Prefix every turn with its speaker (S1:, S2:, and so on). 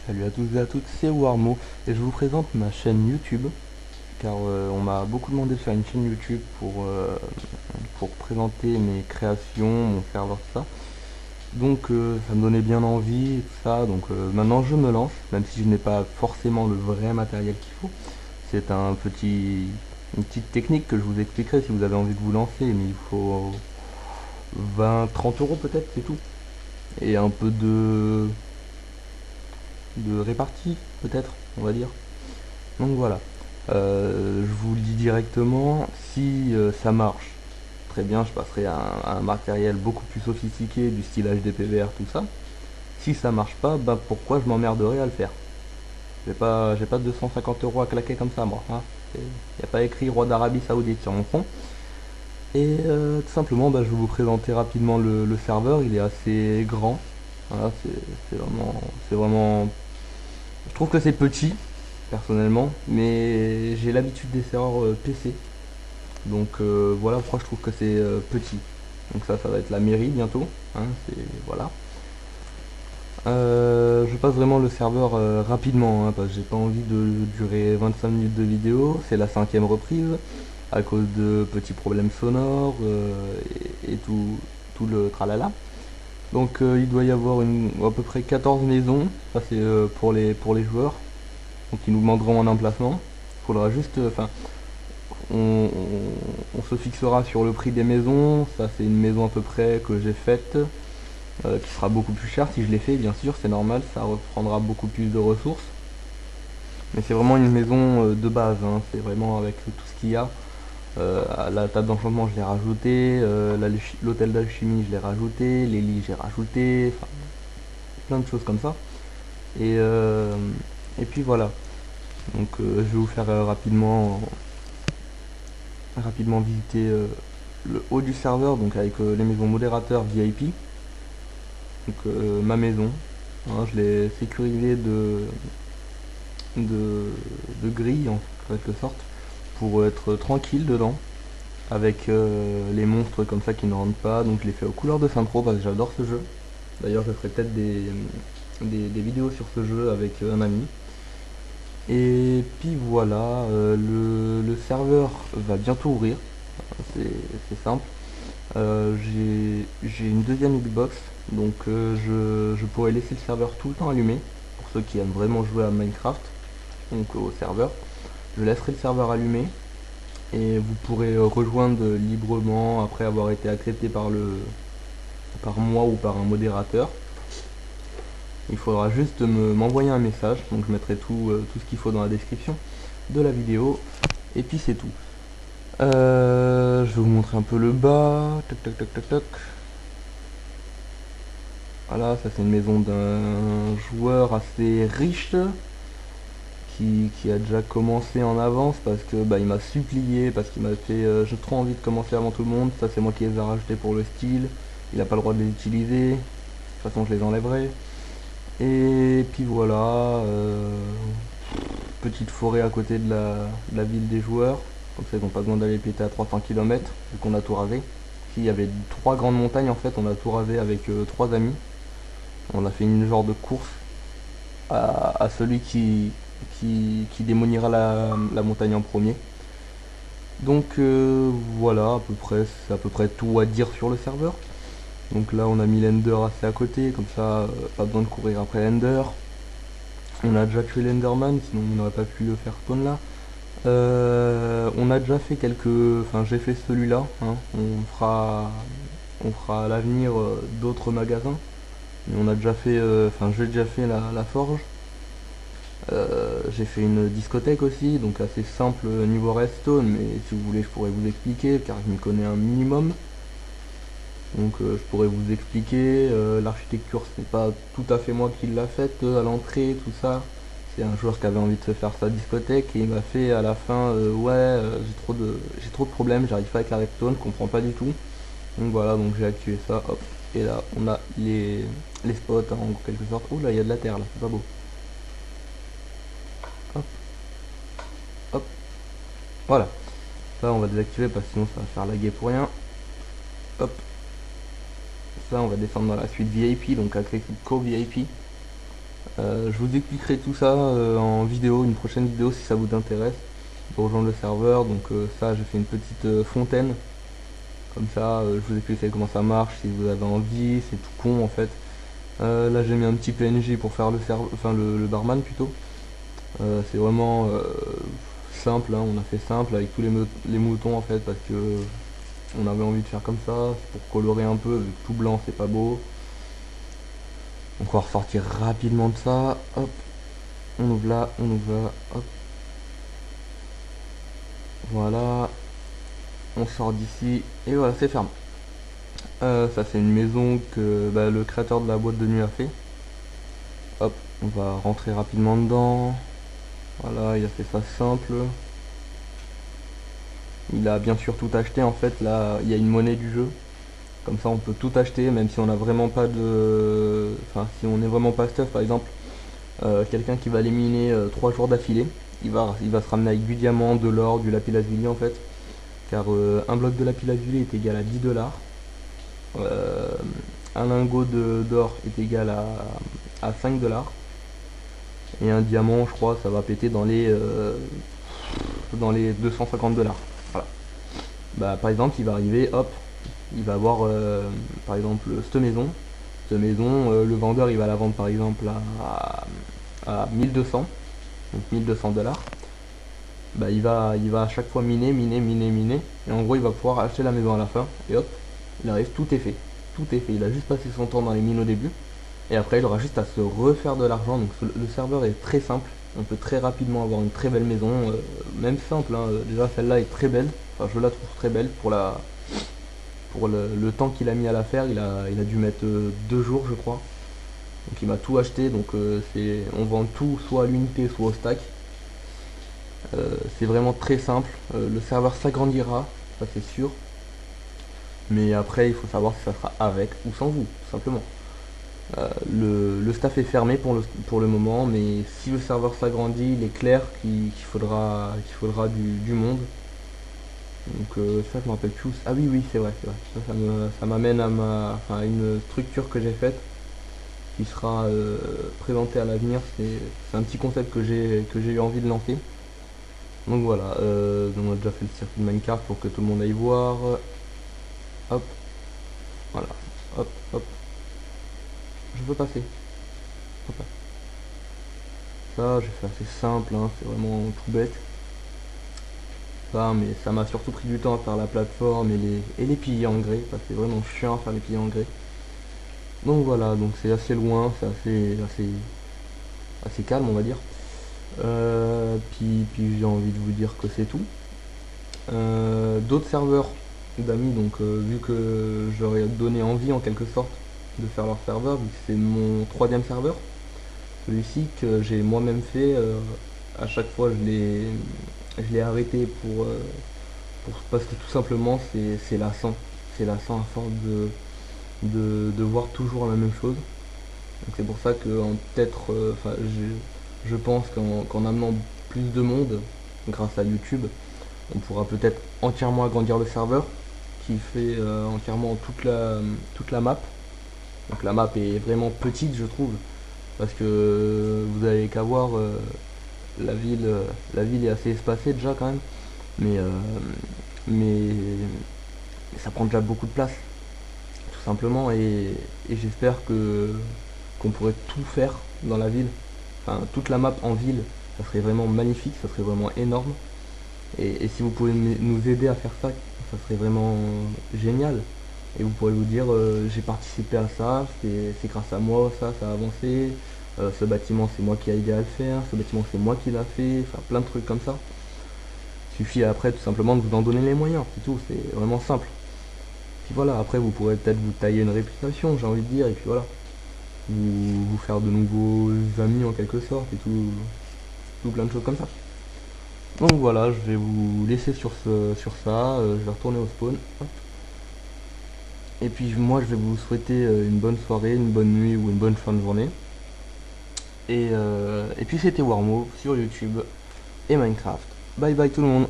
S1: Salut à tous et à toutes, c'est Warmo et je vous présente ma chaîne YouTube car on m'a beaucoup demandé de faire une chaîne YouTube pour présenter mes créations, mon serveur, tout ça. Donc ça me donnait bien envie et tout ça, donc maintenant je me lance, même si je n'ai pas forcément le vrai matériel qu'il faut. C'est une petite technique que je vous expliquerai si vous avez envie de vous lancer, mais il faut 20-30 € peut-être, c'est tout. Et un peu de répartie peut-être, on va dire. Donc voilà. Je vous le dis directement, si ça marche, très bien, je passerai à un matériel beaucoup plus sophistiqué du style HDPVR, tout ça. Si ça marche pas, bah pourquoi je m'emmerderai à le faire. J'ai pas 250 € à claquer comme ça, moi. Hein. Il n'y a pas écrit roi d'Arabie Saoudite sur mon front. Et tout simplement, bah, je vais vous présenter rapidement le serveur. Il est assez grand. Voilà, c'est vraiment. Je trouve que c'est petit, personnellement, mais j'ai l'habitude des serveurs PC. Donc voilà pourquoi je trouve que c'est petit. Donc ça va être la mairie bientôt. Hein, voilà. Je passe vraiment le serveur rapidement, hein, parce que j'ai pas envie de durer 25 minutes de vidéo. C'est la cinquième reprise à cause de petits problèmes sonores et tout le tralala. Donc il doit y avoir à peu près 14 maisons. Ça c'est pour les joueurs. Donc ils nous demanderont un emplacement. Il faudra juste, enfin, on se fixera sur le prix des maisons. Ça, c'est une maison à peu près que j'ai faite, qui sera beaucoup plus chère si je l'ai fait, bien sûr, c'est normal, ça reprendra beaucoup plus de ressources. Mais c'est vraiment une maison de base, hein, c'est vraiment avec tout ce qu'il y a. La table d'enchantement, je l'ai rajouté, l'hôtel d'alchimie, je l'ai rajouté, les lits, j'ai rajouté, enfin, plein de choses comme ça. Et, euh, et puis voilà. Donc je vais vous faire rapidement visiter le haut du serveur, donc avec les maisons modérateurs VIP. Donc ma maison, hein, je l'ai sécurisée de, de grilles en quelque sorte pour être tranquille dedans avec les monstres comme ça qui ne rentrent pas. Donc je l'ai fait aux couleurs de Saint-Tro parce que j'adore ce jeu. D'ailleurs je ferai peut-être des vidéos sur ce jeu avec un ami. Et puis voilà, le serveur va bientôt ouvrir, c'est c'est simple. J'ai une deuxième Xbox, donc je pourrais laisser le serveur tout le temps allumé, pour ceux qui aiment vraiment jouer à Minecraft, donc au serveur. Je laisserai le serveur allumé, et vous pourrez rejoindre librement après avoir été accepté par moi ou par un modérateur. Il faudra juste m'envoyer un message, donc je mettrai tout ce qu'il faut dans la description de la vidéo, et puis c'est tout. Je vais vous montrer un peu le bas. Tac tac tac tac tac. Voilà, ça c'est une maison d'un joueur assez riche qui a déjà commencé en avance parce que bah, il m'a supplié, parce qu'il m'a fait j'ai trop envie de commencer avant tout le monde. Ça c'est moi qui les ai rajoutés pour le style. Il n'a pas le droit de les utiliser. De toute façon je les enlèverai. Et puis voilà, petite forêt à côté de la ville des joueurs. Comme ça ils n'ont pas besoin d'aller péter à 300 km vu qu'on a tout rasé. Il y avait trois grandes montagnes en fait, on a tout rasé avec trois amis. On a fait une genre de course à celui qui démolira la montagne en premier. Donc voilà, c'est à peu près tout à dire sur le serveur. Donc là on a mis l'Ender assez à côté, comme ça pas besoin de courir après l'Ender. On a déjà tué l'Enderman, sinon on n'aurait pas pu le faire spawn là. On a déjà fait enfin j'ai fait celui-là, hein. On fera à l'avenir d'autres magasins. Mais on a déjà fait, enfin j'ai déjà fait la forge. J'ai fait une discothèque aussi, donc assez simple niveau redstone, mais si vous voulez je pourrais vous expliquer car je m'y connais un minimum. Donc je pourrais vous expliquer. L'architecture c'est pas tout à fait moi qui l'a faite à l'entrée, tout ça. C'est un joueur qui avait envie de se faire sa discothèque et il m'a fait à la fin ouais j'ai trop de problèmes, j'arrive pas avec la redstone, je comprends pas du tout. Donc voilà, donc j'ai activé ça, hop. Et là on a les spots hein, en quelque sorte. Ouh là il y a de la terre là, c'est pas beau. Hop, hop, voilà. Ça on va désactiver parce que sinon ça va faire laguer pour rien. Hop, ça on va descendre dans la suite VIP, donc accessible qu'au VIP. Je vous expliquerai tout ça en vidéo, une prochaine vidéo si ça vous intéresse, pour rejoindre le serveur. Donc ça, j'ai fait une petite fontaine, comme ça, je vous expliquerai comment ça marche, si vous avez envie, c'est tout con en fait. Là j'ai mis un petit PNG pour faire le barman plutôt. C'est vraiment simple, hein, on a fait simple avec tous les moutons en fait, parce que on avait envie de faire comme ça, pour colorer un peu, vu que tout blanc c'est pas beau. Donc on va ressortir rapidement de ça, hop, on ouvre là, hop, voilà, on sort d'ici, et voilà, c'est fermé. Ça c'est une maison que le créateur de la boîte de nuit a fait. Hop, on va rentrer rapidement dedans. Voilà, il a fait ça simple. Il a bien sûr tout acheté en fait, là il y a une monnaie du jeu. Comme ça on peut tout acheter, même si on a vraiment pas de. Enfin si on est vraiment pas stuff, par exemple, quelqu'un qui va les miner 3 jours d'affilée, il va se ramener avec du diamant, de l'or, du lapis lazuli en fait. Car un bloc de lapis lazuli est égal à 10 dollars. Un lingot d'or est égal à 5 dollars. Et un diamant, je crois, ça va péter dans les 250 dollars. Voilà. Par exemple, il va arriver, hop, il va avoir, par exemple, cette maison. Cette maison, le vendeur, il va la vendre, par exemple, à 1200, donc 1200 dollars. Il va à chaque fois miner. Et en gros, il va pouvoir acheter la maison à la fin. Et hop, il arrive, tout est fait. Tout est fait. Il a juste passé son temps dans les mines au début. Et après, il aura juste à se refaire de l'argent. Donc le serveur est très simple. On peut très rapidement avoir une très belle maison. Même simple, hein. Déjà, celle-là est très belle. Enfin, je la trouve très belle pour le temps qu'il a mis à la faire. Il a dû mettre 2 jours, je crois. Donc il m'a tout acheté. Donc on vend tout soit à l'unité, soit au stack. C'est vraiment très simple. Le serveur s'agrandira, ça c'est sûr. Mais après, il faut savoir si ça sera avec ou sans vous, tout simplement. Le staff est fermé pour le moment, mais si le serveur s'agrandit, il est clair qu'il faudra du monde. Donc ça, je me rappelle plus. Ah oui, oui, c'est vrai, c'est vrai. Ça m'amène à une structure que j'ai faite, qui sera présentée à l'avenir. C'est un petit concept que j'ai eu envie de lancer. Donc voilà, on a déjà fait le circuit de Minecraft pour que tout le monde aille voir. Hop, voilà, hop, hop. Je veux passer. Hop. Ça, j'ai fait assez simple, hein, c'est vraiment tout bête. Ça, mais ça m'a surtout pris du temps à faire la plateforme et les piliers en grès, parce que c'est vraiment chiant à faire les piliers en grès. Donc voilà, donc c'est assez loin, c'est assez calme, on va dire. Puis j'ai envie de vous dire que c'est tout. D'autres serveurs d'amis, donc vu que j'aurais donné envie en quelque sorte de faire leur serveur, vu que c'est mon 3e serveur, celui-ci que j'ai moi-même fait, à chaque fois je l'ai arrêté parce que tout simplement c'est lassant. C'est lassant à force de voir toujours la même chose. Donc c'est pour ça que peut-être, je pense qu'en amenant plus de monde grâce à YouTube, on pourra peut-être entièrement agrandir le serveur qui fait entièrement toute la map. Donc la map est vraiment petite, je trouve, parce que vous avez qu'à voir, la ville est assez espacée déjà quand même, mais, mais ça prend déjà beaucoup de place, tout simplement, et j'espère qu'on pourrait tout faire dans la ville, enfin toute la map en ville, ça serait vraiment magnifique, ça serait vraiment énorme. Et si vous pouvez nous aider à faire ça, ça serait vraiment génial. Et vous pourrez vous dire, j'ai participé à ça, c'est grâce à moi, ça a avancé. Ce bâtiment, c'est moi qui ai aidé à le faire. Ce bâtiment, c'est moi qui l'a fait. Enfin, plein de trucs comme ça. Il suffit après tout simplement de vous en donner les moyens. C'est tout, c'est vraiment simple. Puis voilà, après vous pourrez peut-être vous tailler une réputation, j'ai envie de dire, et puis voilà. Vous faire de nouveaux amis en quelque sorte, et tout plein de choses comme ça. Donc voilà, je vais vous laisser sur ça, je vais retourner au spawn. Hop. Et puis moi je vais vous souhaiter une bonne soirée, une bonne nuit ou une bonne fin de journée. Et puis c'était Warmo sur YouTube et Minecraft. Bye bye tout le monde.